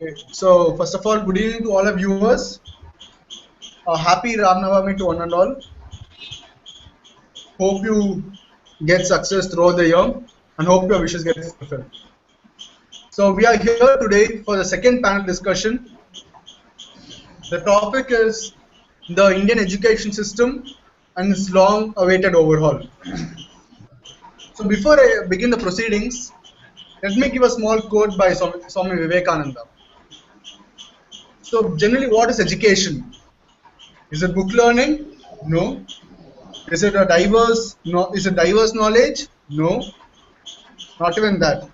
Okay. So first of all, good evening to all our viewers. Happy Ram Navami to one and all. Hope you get success throughout the year and hope your wishes get fulfilled. So we are here today for the second panel discussion. The topic is the Indian education system and its long-awaited overhaul. So before I begin the proceedings, let me give a small quote by Swami Vivekananda. So generally, what is education? Is it book learning? No. Is it a diverse? No. Is it diverse knowledge? No. Not even that.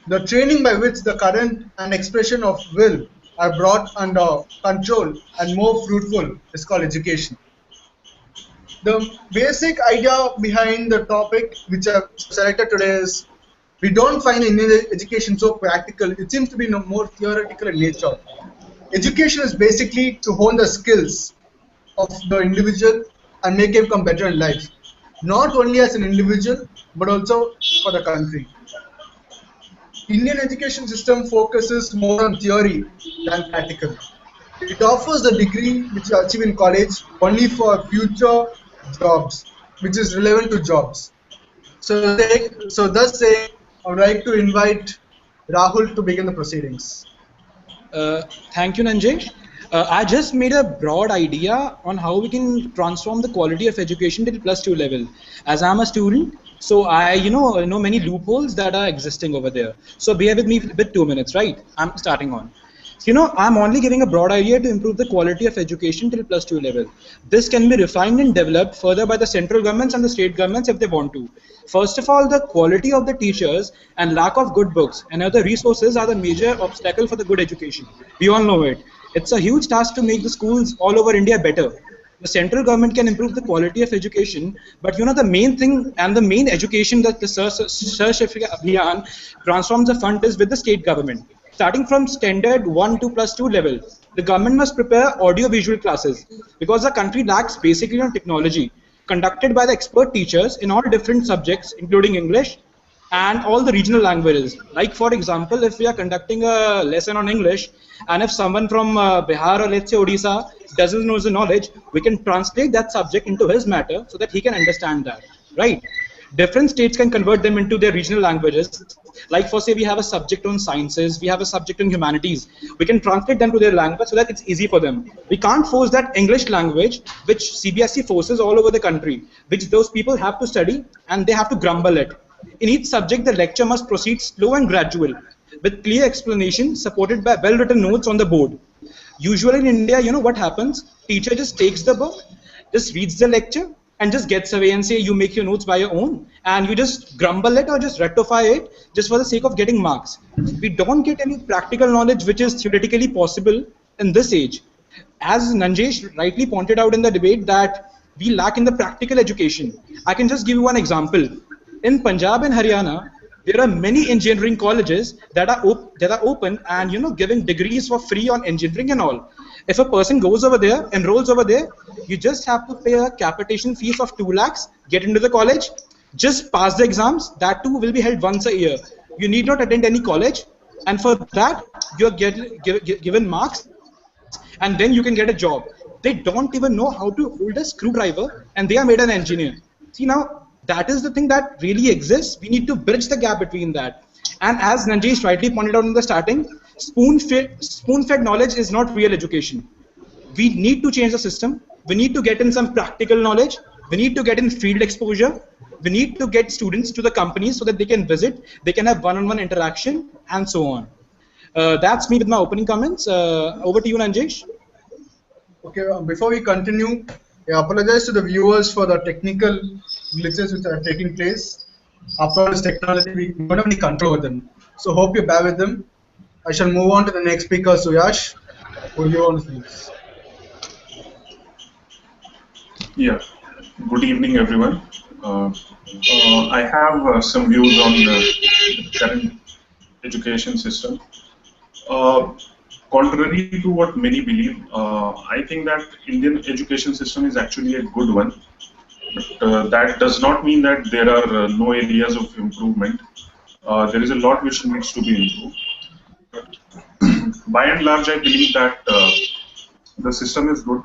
The training by which the current and expression of will are brought under control and more fruitful is called education. The basic idea behind the topic which I've selected today is we don't find Indian education so practical. It seems to be more theoretical in nature. Education is basically to hone the skills of the individual and make him become better in life, not only as an individual but also for the country. Indian education system focuses more on theory than practical. It offers the degree which you achieve in college only for future jobs, which is relevant to jobs. Thus saying, I would like to invite Rahul to begin the proceedings. Uh, Thank you, Nanjesh. I just made a broad idea on how we can transform the quality of education till plus two level. As I'm a student, so I know many loopholes that are existing over there. So bear with me with 2 minutes, right? I'm starting on. So, I'm only giving a broad idea to improve the quality of education till plus two level. This can be refined and developed further by the central governments and the state governments if they want to. First of all, the quality of the teachers and lack of good books and other resources are the major obstacle for the good education. We all know it. It's a huge task to make the schools all over India better. The central government can improve the quality of education, but the main thing and the main education that the Search Abhiyan transforms the fund is with the state government. Starting from standard 1 to plus 2 level, the government must prepare audio-visual classes because the country lacks basically on technology, conducted by the expert teachers in all different subjects, including English and all the regional languages. Like for example, if we are conducting a lesson on English, and if someone from Bihar or let's say Odisha doesn't know the knowledge, we can translate that subject into his matter so that he can understand that, right? Different states can convert them into their regional languages. Like for say we have a subject on sciences, we have a subject on humanities. We can translate them to their language so that it's easy for them. We can't force that English language, which CBSE forces all over the country, which those people have to study and they have to grumble it. In each subject, the lecture must proceed slow and gradual, with clear explanation supported by well-written notes on the board. Usually in India, what happens? Teacher just takes the book, just reads the lecture, and just gets away and say you make your notes by your own, and you just grumble it or just rectify it just for the sake of getting marks. We don't get any practical knowledge which is theoretically possible in this age. As Nanjesh rightly pointed out in the debate that we lack in the practical education. I can just give you one example. In Punjab and Haryana, there are many engineering colleges that are open and giving degrees for free on engineering and all. If a person goes over there, enrolls over there, you just have to pay a capitation fees of 2 lakhs, get into the college, just pass the exams. That too will be held once a year. You need not attend any college, and for that you are given marks, and then you can get a job. They don't even know how to hold a screwdriver, and they are made an engineer. See, now that is the thing that really exists. We need to bridge the gap between that. And as Nanjesh rightly pointed out in the starting, spoon-fed knowledge is not real education. We need to change the system. We need to get in some practical knowledge. We need to get in field exposure. We need to get students to the companies so that they can visit, they can have one-on-one interaction, and so on. That's me with my opening comments. Over to you, Nanjesh. Okay, before we continue, I apologize to the viewers for the technical glitches which are taking place. After all, this technology, we don't have any control over them. So, hope you bear with them. I shall move on to the next speaker, Suyash. Who you want to please? Yeah, good evening, everyone. I have some views on the current education system. Uh, Contrary to what many believe, I think that Indian education system is actually a good one. But that does not mean that there are no areas of improvement. There is a lot which needs to be improved. by and large, I believe that the system is good.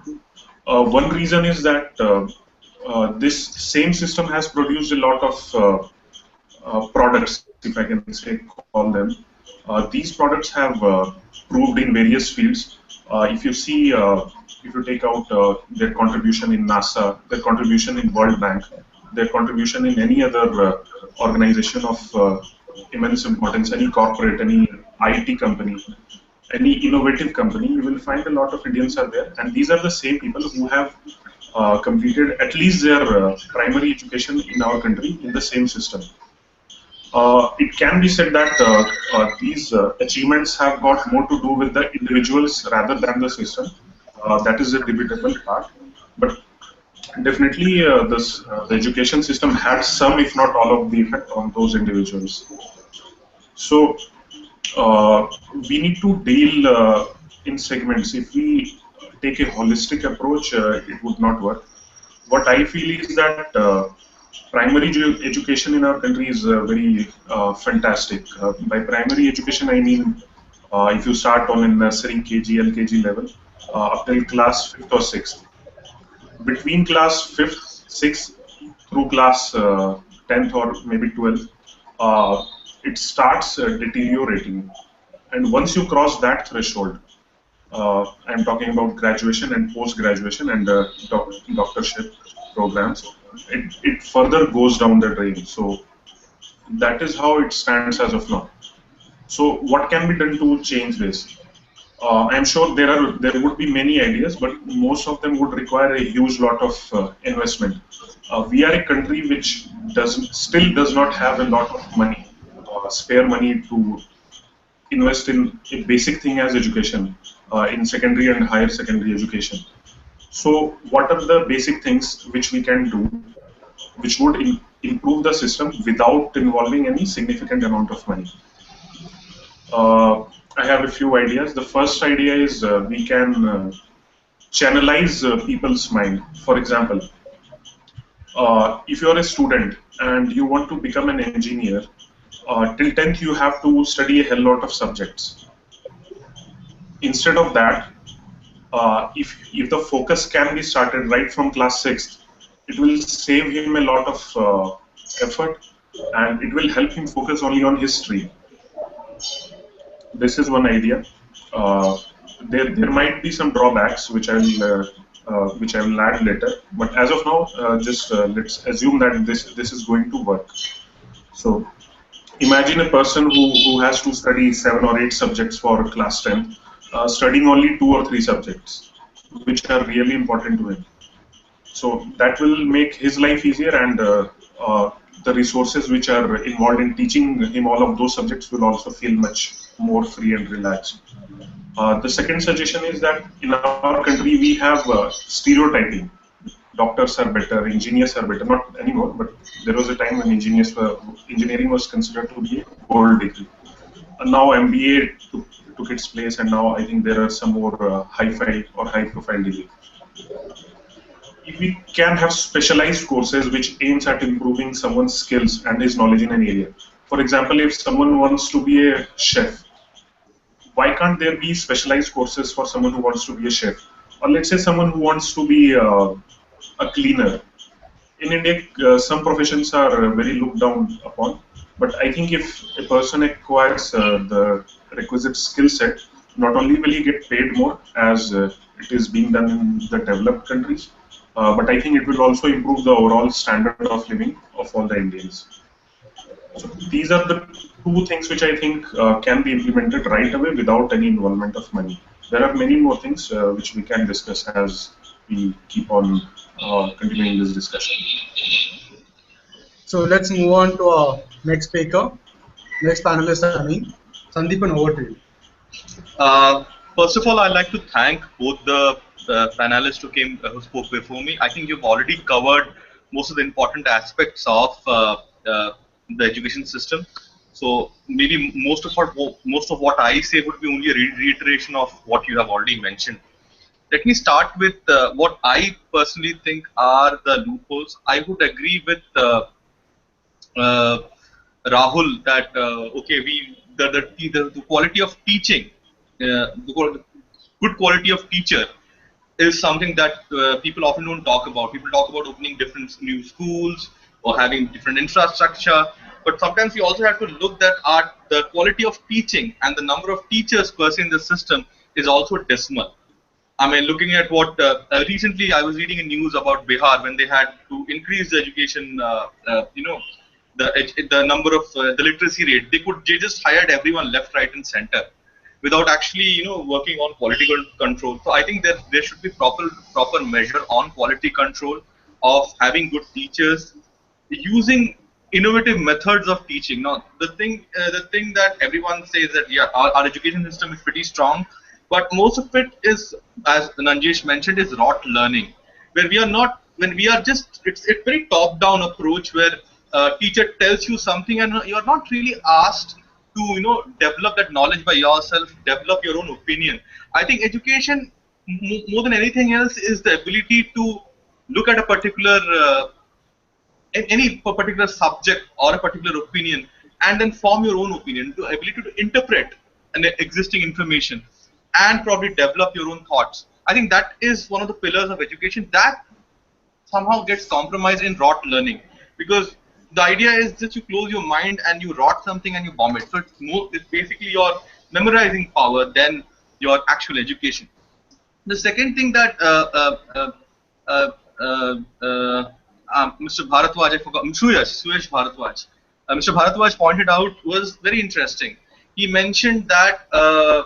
One reason is that this same system has produced a lot of products, if I can say, call them. These products have proved in various fields. If you see, if you take out their contribution in NASA, their contribution in World Bank, their contribution in any other organization of immense importance, any corporate, any IT company, any innovative company, you will find a lot of Indians are there. And these are the same people who have completed at least their primary education in our country in the same system. It can be said that these achievements have got more to do with the individuals rather than the system. That is a debatable part. But definitely, the education system had some, if not all, of the effect on those individuals. So we need to deal in segments. If we take a holistic approach, it would not work. What I feel is that primary education in our country is very fantastic. By primary education, I mean if you start on a nursery, KG, LKG level, up till class 5th or 6th. Between class 5th, 6th through class 10th or maybe 12th, it starts deteriorating. And once you cross that threshold, I'm talking about graduation and post-graduation and doctorship programs, it further goes down the drain. So that is how it stands as of now. So what can be done to change this? I'm sure there would be many ideas, but most of them would require a huge lot of investment. We are a country which still does not have a lot of money, spare money to invest in a basic thing as education, in secondary and higher secondary education. So what are the basic things which we can do, which would improve the system without involving any significant amount of money? I have a few ideas. The first idea is we can channelize people's mind. For example, if you're a student and you want to become an engineer, till 10th you have to study a hell lot of subjects. Instead of that, if the focus can be started right from class 6th, it will save him a lot of effort and it will help him focus only on his stream. This is one idea. There might be some drawbacks which I will add later. But as of now, just let's assume that this is going to work. So imagine a person who has to study 7 or 8 subjects for class 10, studying only 2 or 3 subjects, which are really important to him. So that will make his life easier, and the resources which are involved in teaching him all of those subjects will also feel much more free and relaxed. The second suggestion is that in our country we have stereotyping. Doctors are better, engineers are better. Not anymore, but there was a time when engineering was considered to be a gold degree. And now MBA took its place, and now I think there are some more high-fi or high-profile degrees. If we can have specialized courses which aims at improving someone's skills and his knowledge in an area. For example, if someone wants to be a chef, why can't there be specialized courses for someone who wants to be a chef? Or let's say someone who wants to be a cleaner. In India, some professions are very looked down upon, but I think if a person acquires the requisite skill set, not only will he get paid more as it is being done in the developed countries, but I think it will also improve the overall standard of living of all the Indians. So these are the two things which I think can be implemented right away without any involvement of money. There are many more things which we can discuss as we keep on continuing this discussion. So let's move on to our next speaker, next panelist. I mean, Sandeepan, over to you. First of all, I'd like to thank both the panelists who spoke before me. I think you've already covered most of the important aspects of the education system. So maybe most of what I say would be only a reiteration of what you have already mentioned. Let me start with what I personally think are the loopholes. I would agree with Rahul that okay, the quality of teaching good quality of teacher is something that people often don't talk about. People talk about opening different new schools or having different infrastructure, but sometimes we also have to look that the quality of teaching and the number of teachers per se in the system is also dismal. I mean, looking at what recently I was reading in news about Bihar when they had to increase the education, the number of the literacy rate. They just hired everyone left, right, and center without actually working on quality control. So I think that there should be proper measure on quality control of having good teachers using innovative methods of teaching. Now, the thing that everyone says that yeah, our education system is pretty strong, but most of it is, as Nanjesh mentioned, is rote learning, where we are not, when we are just, it's very top-down approach where teacher tells you something and you are not really asked to develop that knowledge by yourself, develop your own opinion. I think education, more than anything else, is the ability to look at a particular any particular subject or a particular opinion and then form your own opinion, the ability to interpret an existing information and probably develop your own thoughts. I think that is one of the pillars of education that somehow gets compromised in rote learning, because the idea is that you close your mind and you rot something and you bomb it. So it's basically your memorizing power than your actual education. The second thing that uh, uh, uh, Mr. Bharatwaj, I forgot, Suyash Bharatwaj, Mr. Bharatwaj pointed out was very interesting. He mentioned that our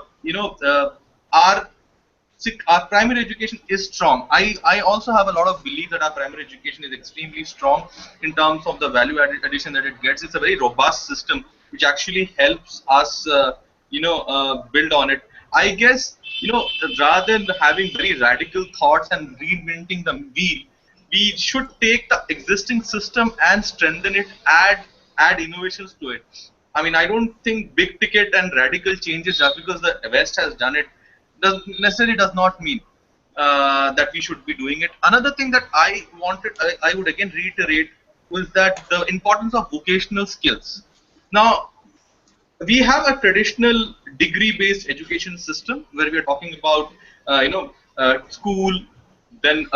our primary education is strong. I also have a lot of belief that our primary education is extremely strong in terms of the value addition that it gets. It's a very robust system which actually helps us, build on it. I guess, rather than having very radical thoughts and reinventing the wheel, we should take the existing system and strengthen it, add innovations to it. I mean, I don't think big ticket and radical changes just because the West has done it does not mean that we should be doing it. Another thing that I would again reiterate was that the importance of vocational skills. Now, we have a traditional degree-based education system where we are talking about, school, then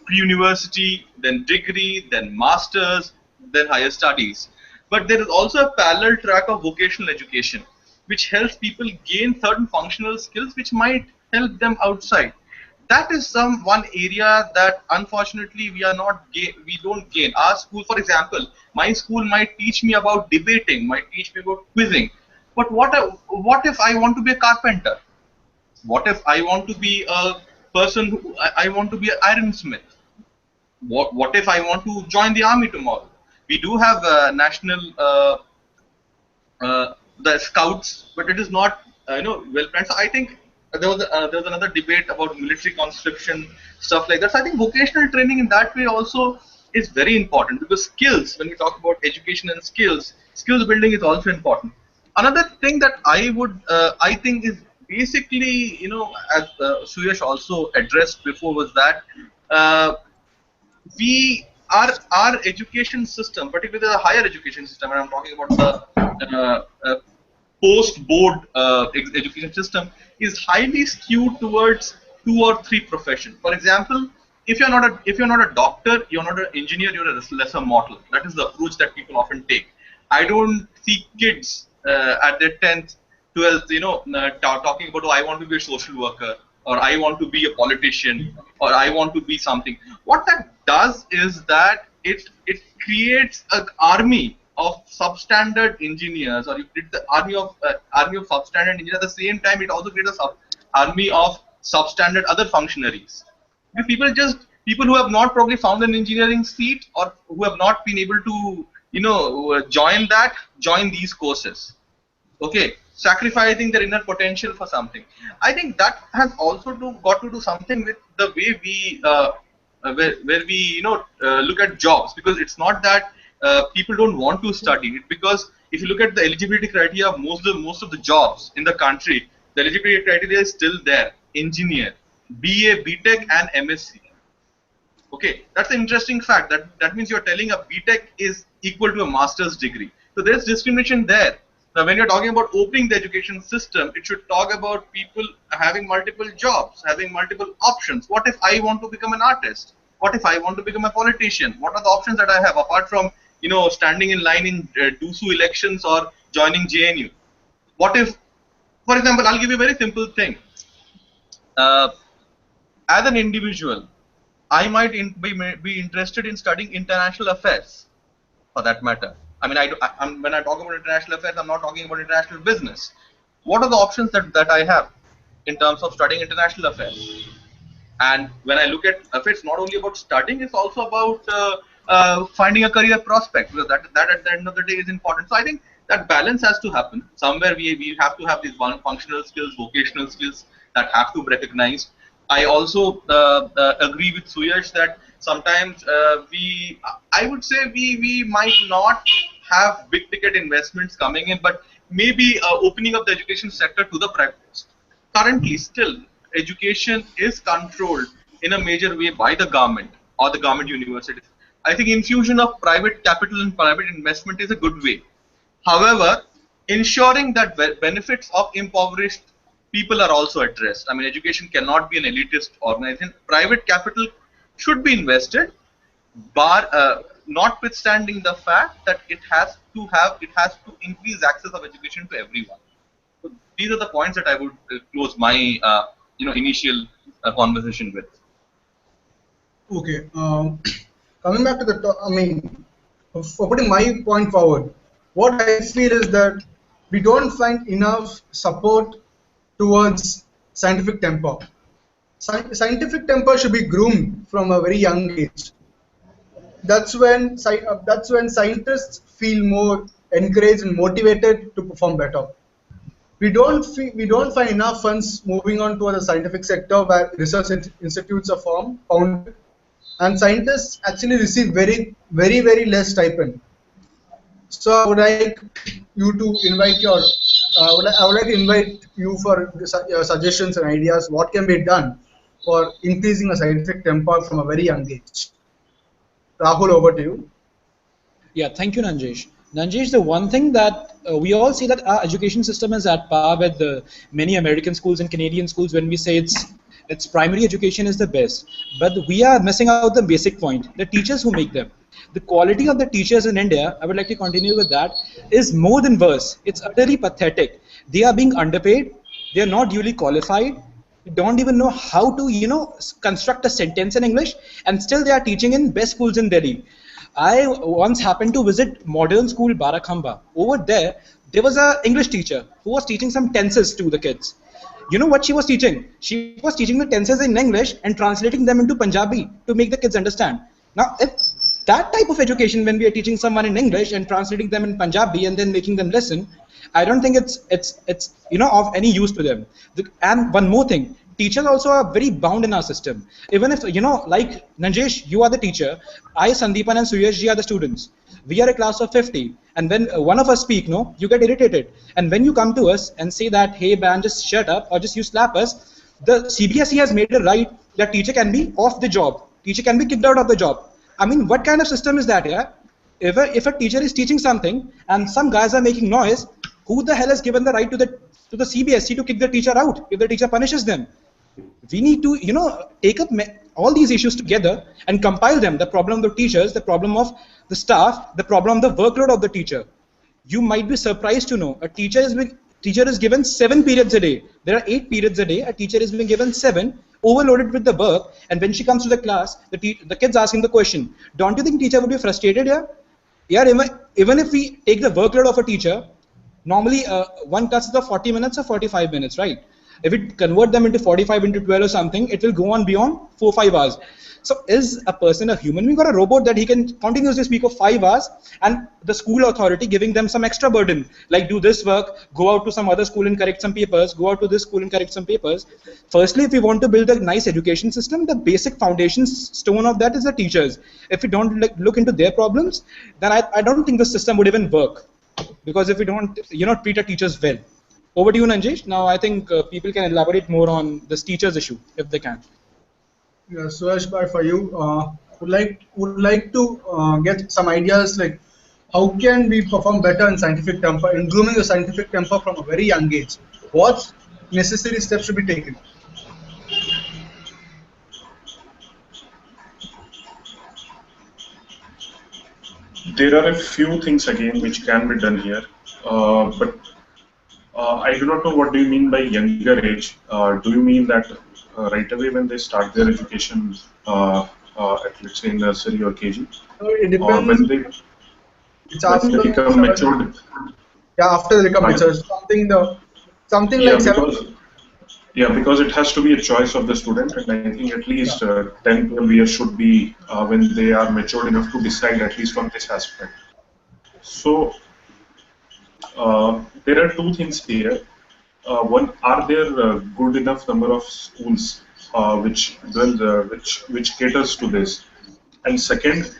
pre-university, then degree, then masters, then higher studies. But there is also a parallel track of vocational education, which helps people gain certain functional skills which might help them outside. That is one area that unfortunately we don't gain. Our school, for example, my school might teach me about debating, might teach me about quizzing, but what if I want to be a carpenter? What if I want to be a person I want to be an ironsmith? What if I want to join the army tomorrow? We do have national the scouts, but it is not well planned. So I think there was another debate about military conscription, stuff like that. So I think vocational training in that way also is very important, because skills, when we talk about education and skills building is also important. Another thing that I think is basically, as Suyash also addressed before, was that uh, we our education system, particularly the higher education system, and I'm talking about the post-board education system, is highly skewed towards two or three professions. For example, if you're not a doctor, you're not an engineer, you're a lesser mortal. That is the approach that people often take. I don't see kids at their 10th, 12th, talking about, oh, I want to be a social worker, or I want to be a politician, or I want to be something. What that does is that it creates an army of substandard engineers, or you create the army of substandard engineers. At the same time, it also creates a army of substandard other functionaries. Because people who have not probably found an engineering seat, or who have not been able to join these courses. Okay, sacrificing their inner potential for something. I think that has also got to do something with the way we where we look at jobs, because it's not that people don't want to study it, because if you look at the eligibility criteria of most of the jobs in the country, the eligibility criteria is still there: engineer, BA, BTech, and MSc. Okay, that's an interesting fact. That means you're telling a BTech is equal to a master's degree. So there's discrimination there. Now, when you're talking about opening the education system, it should talk about people having multiple jobs, having multiple options. What if I want to become an artist? What if I want to become a politician? What are the options that I have apart from, standing in line in DUSU elections or joining JNU? What if, for example, I'll give you a very simple thing. Uh, as an individual, I might be interested in studying international affairs, for that matter. I mean, when I talk about international affairs, I'm not talking about international business. What are the options that I have in terms of studying international affairs? And when I look at it's not only about studying, it's also about finding a career prospect, because that at the end of the day is important. So I think that balance has to happen. Somewhere we have to have these functional skills, vocational skills that have to be recognized. I also agree with Suyash that sometimes I would say we might not have big ticket investments coming in, but maybe opening up the education sector to the private. Currently, still, education is controlled in a major way by the government or the government universities. I think infusion of private capital and private investment is a good way. However, ensuring that benefits of impoverished people are also addressed. I mean, education cannot be an elitist organization. Private capital should be invested, bar notwithstanding the fact that it has to increase access of education to everyone. So these are the points that I would close my initial conversation with. Okay. Coming back to I mean, for putting my point forward, what I feel is that we don't find enough support towards scientific temper. Scientific temper should be groomed from a very young age. That's when scientists feel more encouraged and motivated to perform better. We don't find enough funds moving on to the scientific sector where research institutes are founded, and scientists actually receive very very less stipend. So I would like you to invite I would like to invite you for your suggestions and ideas. What can be done for increasing a scientific temper from a very young age? Rahul, over to you. Yeah, thank you, Nanjesh. Nanjesh, the one thing that we all see that our education system is at par with many American schools and Canadian schools when we say its primary education is the best. But we are missing out the basic point, the teachers who make them. The quality of the teachers in India, I would like to continue with that, is more than worse. It's utterly pathetic. They are being underpaid. They are not duly qualified. They don't even know how to, construct a sentence in English, and still they are teaching in best schools in Delhi. I once happened to visit modern school Barakhamba. Over there was a English teacher who was teaching some tenses to the kids. You know what she was teaching? She was teaching the tenses in English and translating them into Punjabi to make the kids understand. Now, if that type of education, when we are teaching someone in English and translating them in Punjabi and then making them listen, I don't think it's of any use to them. And one more thing, teachers also are very bound in our system. Even if like Nanjesh, you are the teacher, I, Sandeepan, and Suyash are the students. We are a class of 50, and when one of us speak, you get irritated. And when you come to us and say that, hey man, just shut up, or just you slap us, the CBSE has made it right that teacher can be off the job. Teacher can be kicked out of the job. I mean, what kind of system is that, yeah? If a teacher is teaching something and some guys are making noise, who the hell has given the right to the CBSE to kick the teacher out if the teacher punishes them? We need to, take up all these issues together and compile them. The problem of the teachers, the problem of the staff, the problem of the workload of the teacher. You might be surprised to know a teacher is given 7 periods a day. There are 8 periods a day. A teacher is being given 7, overloaded with the work, and when she comes to the class, the kid's asking the question, don't you think teacher would be frustrated here? Yeah, even if we take the workload of a teacher, normally one class is of 40 minutes or 45 minutes, right? If we convert them into 45 into 12 or something, it will go on beyond 4-5 hours. So is a person a human being or a robot that he can continuously speak of 5 hours, and the school authority giving them some extra burden, like do this work, go out to some other school and correct some papers, go out to this school and correct some papers. Firstly, if we want to build a nice education system, the basic foundation stone of that is the teachers. If we don't look into their problems, then I don't think the system would even work, because if we don't treat our teachers well. Over to you, Nanjesh. Now I think people can elaborate more on this teachers issue if they can. Yeah, Suresh, for you, would like to get some ideas, like How can we perform better in scientific temper, in grooming the scientific temper from a very young age? What necessary steps should be taken? There are a few things again which can be done here, but I do not know what do you mean by younger age. Do you mean that right away when they start their education at let's say nursery or KG, So it or depends. It's when they after become 7. matured? Yeah, after they become mature, Pardon? something Yeah, like 7. because it has to be a choice of the student, and I think at Yeah. least 10, 12 years should be when they are matured enough to decide at least on this aspect. So there are two things here. One, are there good enough number of schools which caters to this? And second,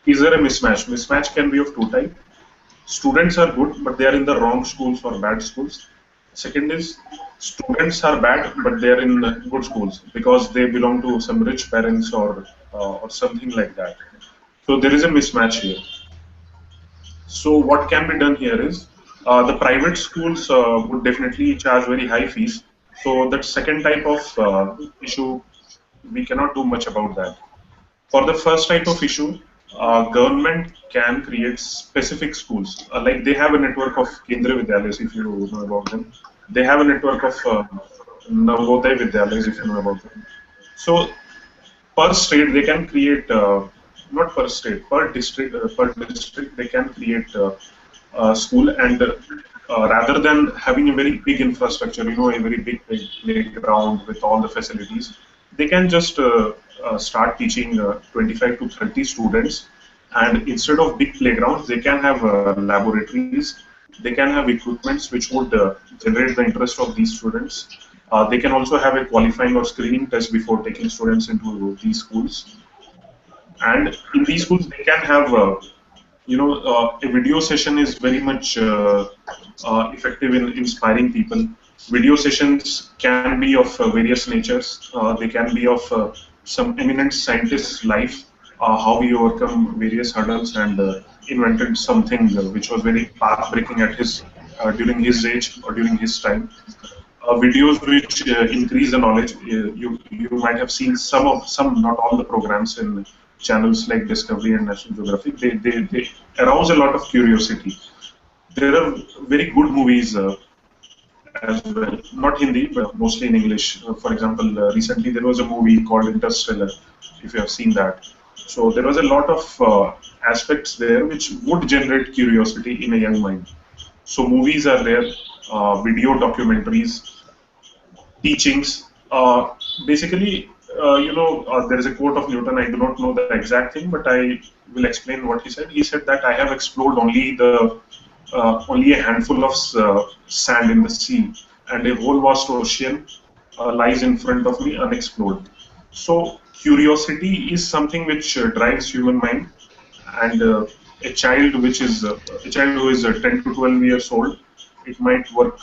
is there a mismatch? Mismatch can be of two types. Students are good, but they are in the wrong schools or bad schools. Second is students are bad, but they are in good schools because they belong to some rich parents or something like that. So there is a mismatch here. So what can be done here is the private schools would definitely charge very high fees. So that second type of issue, we cannot do much about that. For the first type of issue, government can create specific schools. Like they have a network of Kendriya Vidyalayas, if you know about them. They have a network of Navodaya Vidyalayas, if you know about them. So per state they can create not per state per district they can create a school and rather than having a very big infrastructure, a very big playground with all the facilities, they can just start teaching 25 to 30 students, and instead of big playgrounds they can have laboratories, they can have equipments which would generate the interest of these students. They can also have a qualifying or screening test before taking students into these schools. And in these schools, they can have, a video session is very much effective in inspiring people. Video sessions can be of various natures. They can be of some eminent scientist's life, how he overcome various hurdles and invented something which was very path-breaking at his during his age or during his time. Videos which increase the knowledge. You might have seen some, not all the programs in channels like Discovery and National Geographic. They arouse a lot of curiosity. There are very good movies as well, not Hindi, but mostly in English. For example, recently there was a movie called Interstellar, if you have seen that. So there was a lot of aspects there which would generate curiosity in a young mind. So movies are there, video documentaries, teachings. Basically, there is a quote of Newton. I do not know the exact thing, but I will explain what he said. He said that I have explored only a handful of sand in the sea, and a whole vast ocean lies in front of me unexplored. So curiosity is something which drives human mind, and a child who is 10 to 12 years old, it might work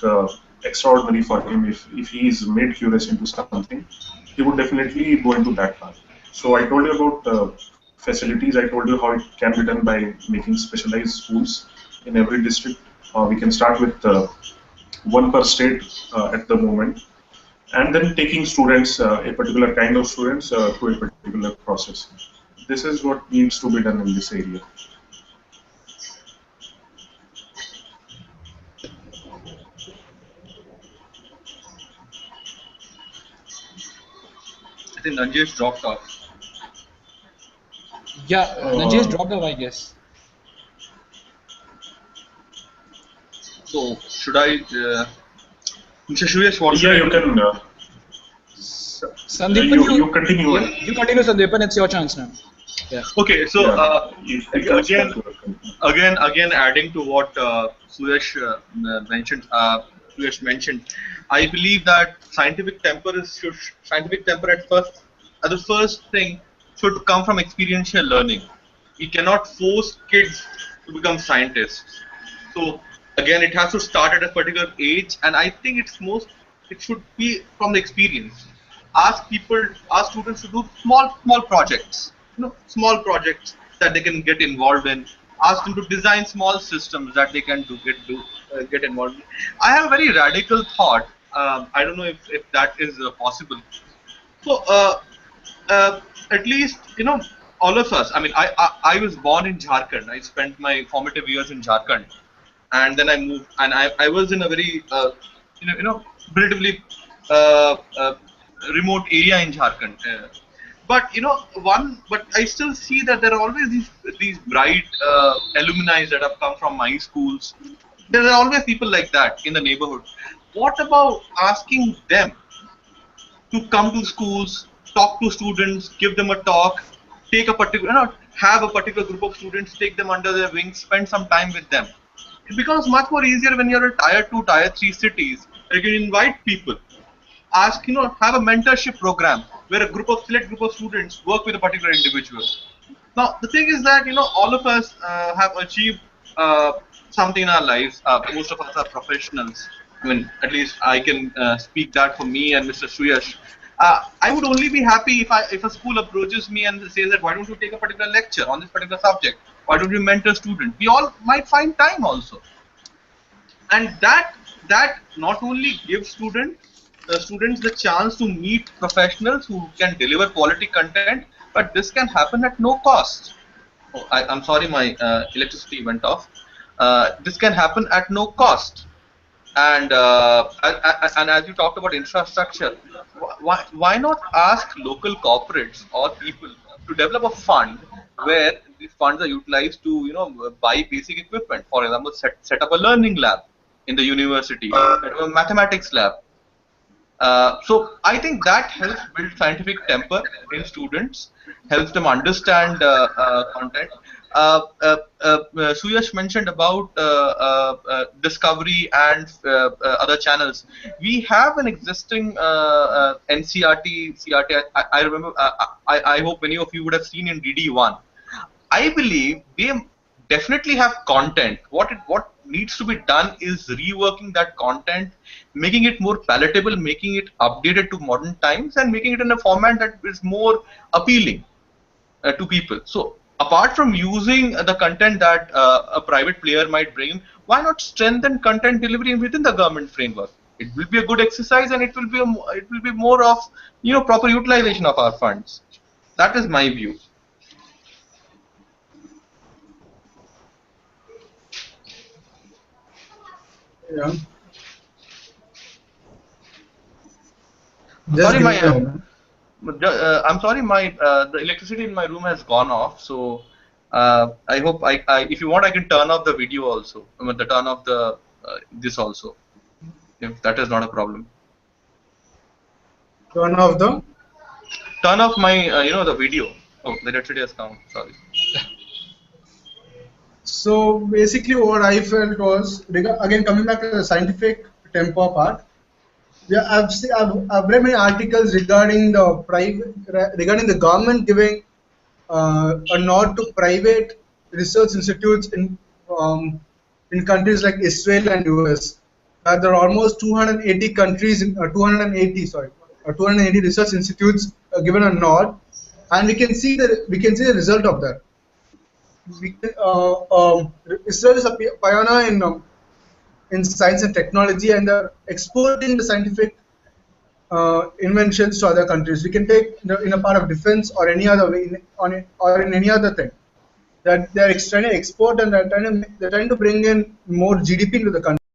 extraordinary for him if he is made curious into something. He would definitely go into that path. So I told you about facilities. I told you how it can be done by making specialized schools in every district. We can start with one per state at the moment, and then taking students, a particular kind of students, through a particular process. This is what needs to be done in this area. I think Nanjesh dropped off. Yeah, Nanjesh Uh, dropped off, I guess. So should I, Mr. Suresh, what should yeah, I you do? can. Sandeepan, You continue. you continue, Sandeepan. It's your chance now. Yeah. Okay, so Yeah, if we can again, start to continue. adding to what mentioned, Suresh mentioned, I believe that scientific temper at the first thing should come from experiential learning. We cannot force kids to become scientists. So again, it has to start at a particular age, and I think it should be from the experience. Ask students to do small projects, small projects that they can get involved in. ask them to design small systems that they can get involved in. I have a very radical thought. I don't know if that is possible. So, at least, all of us. I mean, I was born in Jharkhand. I spent my formative years in Jharkhand, and then I moved, and I was in a very relatively uh, uh, remote area in Jharkhand. But but I still see that there are always these bright alumni that have come from my schools. There are always people like that in the neighborhood. What about asking them to come to schools, talk to students, give them a talk, take a particular, have a particular group of students, take them under their wings, spend some time with them. It becomes much more easier when you're in tier 2, tier 3 cities. You can invite people, ask, have a mentorship program where a select group of students work with a particular individual. Now, the thing is that, all of us have achieved something in our lives. Most of us are professionals. I mean, at least I can speak that for me and Mr. Suyash. I would only be happy if a school approaches me and says that why don't you take a particular lecture on this particular subject? Why don't you mentor students? We all might find time also, and that not only gives students the chance to meet professionals who can deliver quality content, but this can happen at no cost. Oh, I'm sorry, my electricity went off. This can happen at no cost. And as you talked about infrastructure, why not ask local corporates or people to develop a fund where these funds are utilized to buy basic equipment? For example, set up a learning lab in the university, set up a mathematics lab. So I think that helps build scientific temper in students, helps them understand content. Suyash mentioned about Discovery and other channels. We have an existing NCRT, CRT. I remember. I hope many of you would have seen in DD1. I believe they definitely have content. What needs to be done is reworking that content, making it more palatable, making it updated to modern times, and making it in a format that is more appealing to people. So apart from using the content that a private player might bring, why not strengthen content delivery within the government framework? It will be a good exercise, and it will be more of proper utilization of our funds. That is my view. Yeah. I'm Just sorry, give my me a moment. I'm sorry, my the electricity in my room has gone off. So I hope if you want, I can turn off the video also. I mean, the turn off the this also, if that is not a problem. Turn off the. Turn off my the video. Oh, the electricity has come. Sorry. So basically, what I felt was again coming back to the scientific tempo part. Yeah, I've read many articles regarding regarding the government giving a nod to private research institutes in countries like Israel and US. There are almost 280 countries, 280 sorry, 280 research institutes given a nod, and we can see the result of that. Israel is a pioneer in science and technology, and they're exporting the scientific inventions to other countries. We can take in a part of defense or any other way or in any other thing that they're trying to export, and they're trying to bring in more GDP into the country.